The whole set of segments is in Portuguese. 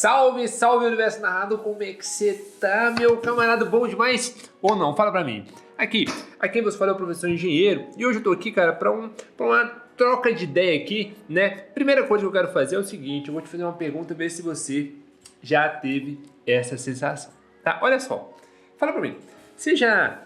Salve, salve Universo Narrado, como é que você tá, meu camarada? Bom demais? Ou não? Fala pra mim. Aqui quem você fala é o professor engenheiro e hoje eu tô aqui, cara, pra uma troca de ideia aqui, né? Primeira coisa que eu quero fazer é o seguinte, eu vou te fazer uma pergunta, ver se você já teve essa sensação, tá? Olha só, fala pra mim, você já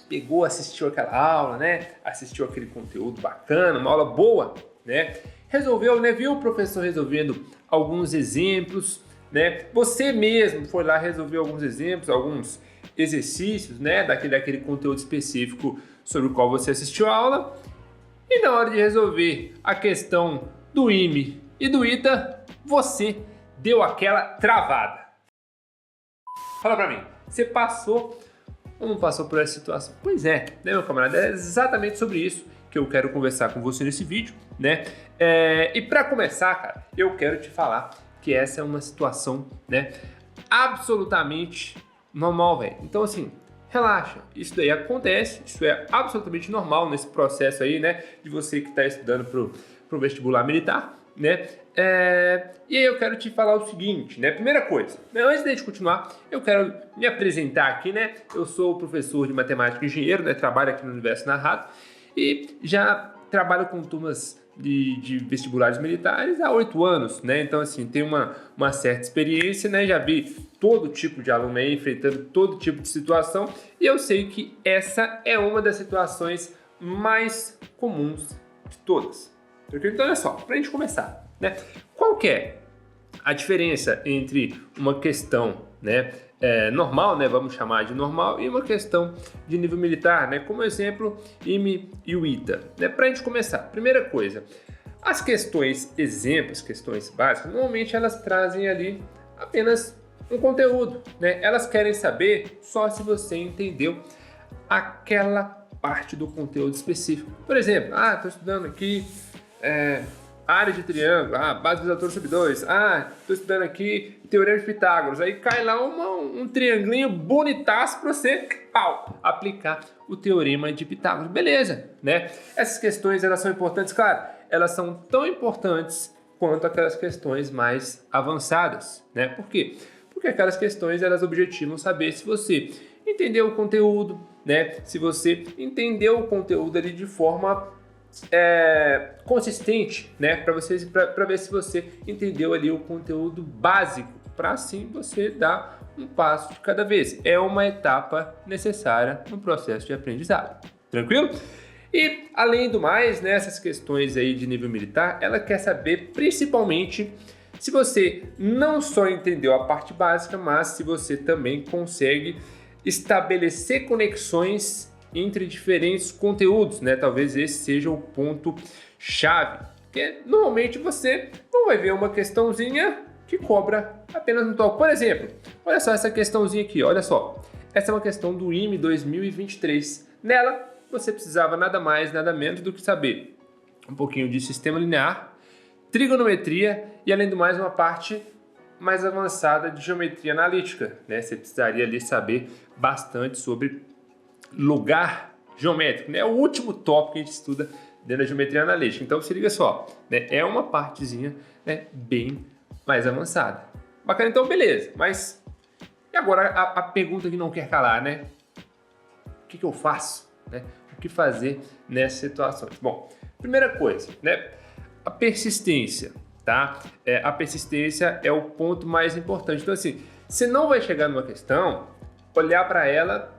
pegou, assistiu aquela aula, né? Assistiu aquele conteúdo bacana, uma aula boa, né? Resolveu, né? Viu o professor resolvendo alguns exemplos, né? Você mesmo foi lá resolver alguns exemplos, alguns exercícios, né? Daquele conteúdo específico sobre o qual você assistiu a aula. E na hora de resolver a questão do IME e do ITA, você deu aquela travada. Fala pra mim, você passou ou não passou por essa situação? Pois é, né, meu camarada? É exatamente sobre isso que eu quero conversar com você nesse vídeo, né? E para começar, cara, eu quero te falar que essa é uma situação, né, absolutamente normal, velho. Então, assim, relaxa, isso daí acontece, isso é absolutamente normal nesse processo aí, né, de você que está estudando pro vestibular militar, né? E aí eu quero te falar o seguinte, né? Primeira coisa, né, antes de a gente continuar, eu quero me apresentar aqui, né? Eu sou professor de matemática e engenheiro, né? Trabalho aqui no Universo Narrado e já trabalho com turmas de vestibulares militares há 8 anos, né? Então, assim, tenho uma certa experiência, né? Já vi todo tipo de aluno aí enfrentando todo tipo de situação e eu sei que essa é uma das situações mais comuns de todas. Então, olha só, para a gente começar, né? Qual que é a diferença entre uma questão, né, normal, né, vamos chamar de normal, e uma questão de nível militar, né? Como exemplo, IME e o ITA, né? Para a gente começar, primeira coisa, as questões exemplos, questões básicas, normalmente elas trazem ali apenas um conteúdo, né? Elas querem saber só se você entendeu aquela parte do conteúdo específico. Por exemplo, estou estudando aqui área de triângulo, base dos atores sobre 2, estou estudando aqui teorema de Pitágoras, aí cai lá um triangulinho bonitaço para você, aplicar o teorema de Pitágoras, beleza, né? Essas questões, elas são importantes, claro, elas são tão importantes quanto aquelas questões mais avançadas, né? Por quê? Porque aquelas questões, elas objetivam saber se você entendeu o conteúdo, né? Se você entendeu o conteúdo ali de forma consistente, né, para ver se você entendeu ali o conteúdo básico, para assim você dar um passo de cada vez. É uma etapa necessária no processo de aprendizado. Tranquilo? E além do mais, nessas questões aí de nível militar, ela quer saber principalmente se você não só entendeu a parte básica, mas se você também consegue estabelecer conexões entre diferentes conteúdos, né? Talvez esse seja o ponto chave, porque normalmente você não vai ver uma questãozinha que cobra apenas um toque. Por exemplo, olha só essa questãozinha aqui, olha só. Essa é uma questão do IME 2023. Nela, você precisava nada mais, nada menos do que saber um pouquinho de sistema linear, trigonometria e, além do mais, uma parte mais avançada de geometria analítica, né? Você precisaria ali saber bastante sobre lugar geométrico, né? É o último tópico que a gente estuda dentro da geometria analítica. Então se liga só, né? É uma partezinha, né, bem mais avançada. Bacana, então beleza. Mas e agora a pergunta que não quer calar, né? O que eu faço, né? O que fazer nessas situações? Bom, primeira coisa, né? A persistência, tá? A persistência é o ponto mais importante. Então assim, você não vai chegar numa questão, olhar para ela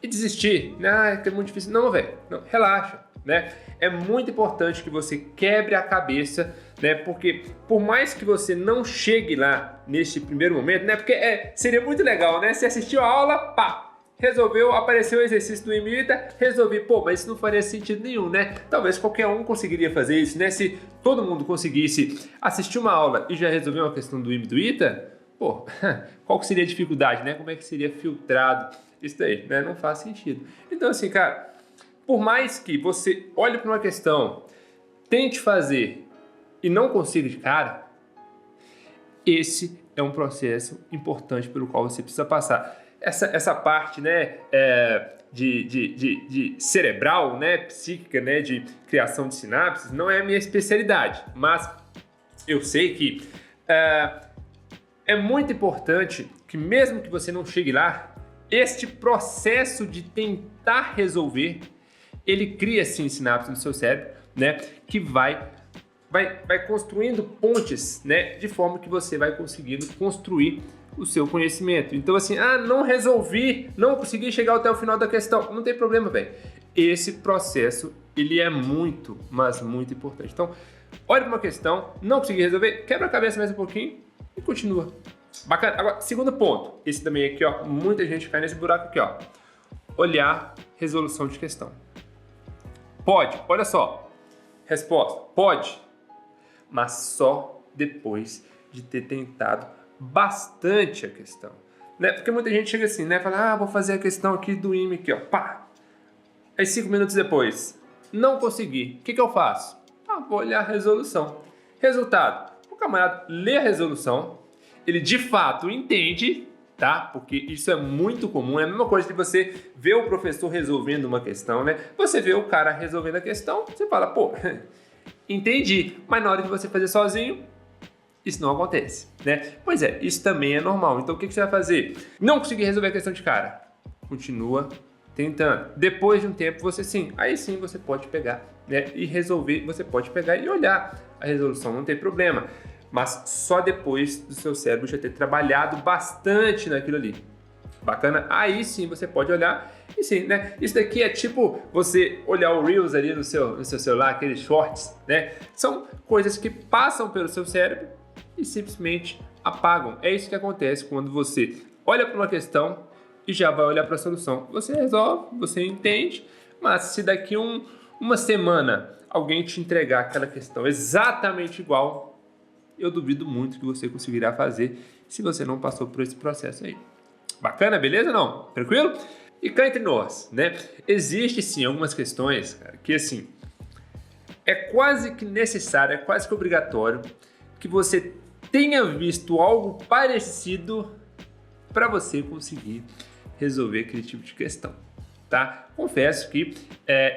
e desistir, né? É muito difícil. Não, velho, relaxa, né? É muito importante que você quebre a cabeça, né? Porque por mais que você não chegue lá nesse primeiro momento, né? Porque seria muito legal, né? Você assistiu a aula, resolveu, apareceu o exercício do IMITA, resolvi, mas isso não faria sentido nenhum, né? Talvez qualquer um conseguiria fazer isso, né? Se todo mundo conseguisse assistir uma aula e já resolver uma questão do IME e do ITA, qual que seria a dificuldade, né? Como é que seria filtrado isso daí, né? Não faz sentido. Então, assim, cara, por mais que você olhe para uma questão, tente fazer e não consiga de cara, esse é um processo importante pelo qual você precisa passar. Essa parte, né, de cerebral, né, psíquica, né, de criação de sinapses, não é a minha especialidade, mas eu sei que É muito importante que mesmo que você não chegue lá, este processo de tentar resolver, ele cria sim sinapses no seu cérebro, né, que vai construindo pontes, né, de forma que você vai conseguindo construir o seu conhecimento. Então assim, não resolvi, não consegui chegar até o final da questão, não tem problema, velho. Esse processo, ele é muito, mas muito importante. Então, olha para uma questão, não consegui resolver, quebra a cabeça mais um pouquinho e continua. Bacana. Agora, segundo ponto, esse também aqui, ó, muita gente cai nesse buraco aqui, ó. Olhar resolução de questão. Pode, olha só. Resposta, pode, mas só depois de ter tentado bastante a questão, né? Porque muita gente chega assim, né? Fala, vou fazer a questão aqui do IME aqui, ó, pá. Aí 5 minutos depois, não consegui. O que eu faço? Vou olhar a resolução. Resultado, o camarada lê a resolução, ele de fato entende, tá? Porque isso é muito comum, é a mesma coisa de você ver o professor resolvendo uma questão, né? Você vê o cara resolvendo a questão, você fala, pô, entendi, mas na hora de você fazer sozinho, isso não acontece, né? Pois é, isso também é normal. Então o que você vai fazer? Não conseguir resolver a questão de cara, continua tentando. Depois de um tempo, aí sim você pode pegar, né, e resolver, você pode pegar e olhar a resolução, não tem problema. Mas só depois do seu cérebro já ter trabalhado bastante naquilo ali. Bacana? Aí sim você pode olhar e sim, né? Isso daqui é tipo você olhar o Reels ali no seu celular, aqueles shorts, né? São coisas que passam pelo seu cérebro e simplesmente apagam. É isso que acontece quando você olha para uma questão e já vai olhar para a solução. Você resolve, você entende, mas se daqui uma semana alguém te entregar aquela questão exatamente igual, eu duvido muito que você conseguirá fazer se você não passou por esse processo aí. Bacana, beleza? Não? Tranquilo? E cá entre nós, né? Existe sim algumas questões, cara, que assim, é quase que necessário, é quase que obrigatório que você tenha visto algo parecido para você conseguir resolver aquele tipo de questão, tá? Confesso que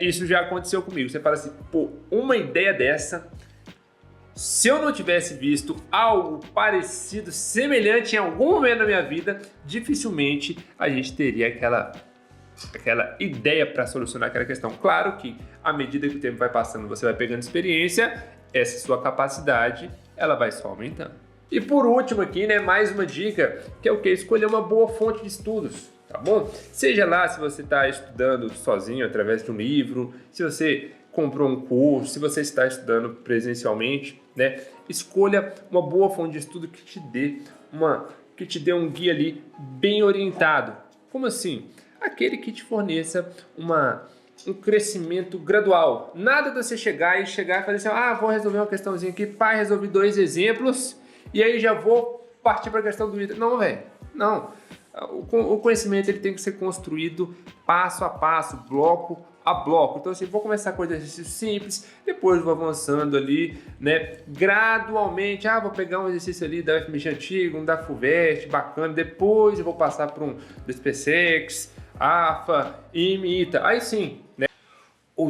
isso já aconteceu comigo. Você fala assim, pô, uma ideia dessa, se eu não tivesse visto algo parecido, semelhante em algum momento da minha vida, dificilmente a gente teria aquela ideia para solucionar aquela questão. Claro que à medida que o tempo vai passando, você vai pegando experiência, essa sua capacidade, ela vai só aumentando. E por último aqui, né, mais uma dica, que é o que? Escolher uma boa fonte de estudos, tá bom? Seja lá se você está estudando sozinho através de um livro, se você comprou um curso, se você está estudando presencialmente, né? Escolha uma boa fonte de estudo que te dê um guia ali bem orientado. Como assim? Aquele que te forneça um crescimento gradual. Nada de você chegar e fazer assim, vou resolver uma questãozinha aqui, resolvi 2 exemplos e aí já vou partir para a questão do item. Não, velho, não. O conhecimento ele tem que ser construído passo a passo, bloco a bloco. Então assim, vou começar com exercícios simples, depois vou avançando ali, né, gradualmente. Vou pegar um exercício ali da UFMG antigo, um da FUVEST, bacana, depois eu vou passar para um do SpaceX, AFA, IME, ITA. Aí sim, né?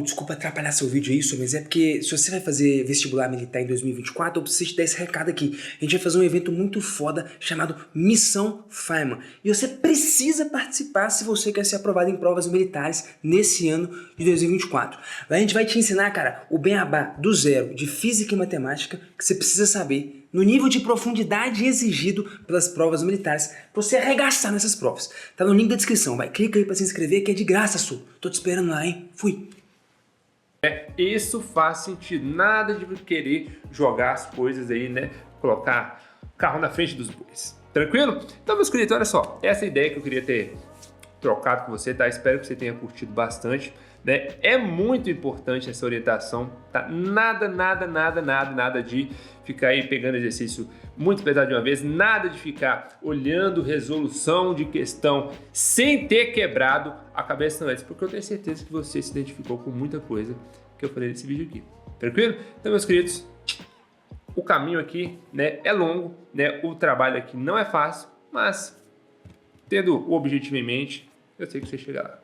Desculpa atrapalhar seu vídeo aí, mas é porque se você vai fazer vestibular militar em 2024, eu preciso te dar esse recado aqui. A gente vai fazer um evento muito foda chamado Missão Fireman. E você precisa participar se você quer ser aprovado em provas militares nesse ano de 2024. Lá a gente vai te ensinar, cara, o beabá do zero de física e matemática que você precisa saber no nível de profundidade exigido pelas provas militares pra você arregaçar nessas provas. Tá no link da descrição, vai. Clica aí pra se inscrever que é de graça, Su. Tô te esperando lá, hein? Fui. Isso faz sentido, nada de querer jogar as coisas aí, né? Colocar o carro na frente dos bois. Tranquilo? Então, meus queridos, olha só, essa ideia que eu queria ter trocado com você, tá? Espero que você tenha curtido bastante, né? É muito importante essa orientação, tá? Nada de ficar aí pegando exercício muito pesado de uma vez, nada de ficar olhando resolução de questão sem ter quebrado a cabeça antes, porque eu tenho certeza que você se identificou com muita coisa que eu falei nesse vídeo aqui. Tranquilo? Então, meus queridos, o caminho aqui, né, é longo, né? O trabalho aqui não é fácil, mas tendo o objetivo em mente, eu sei que você chega lá.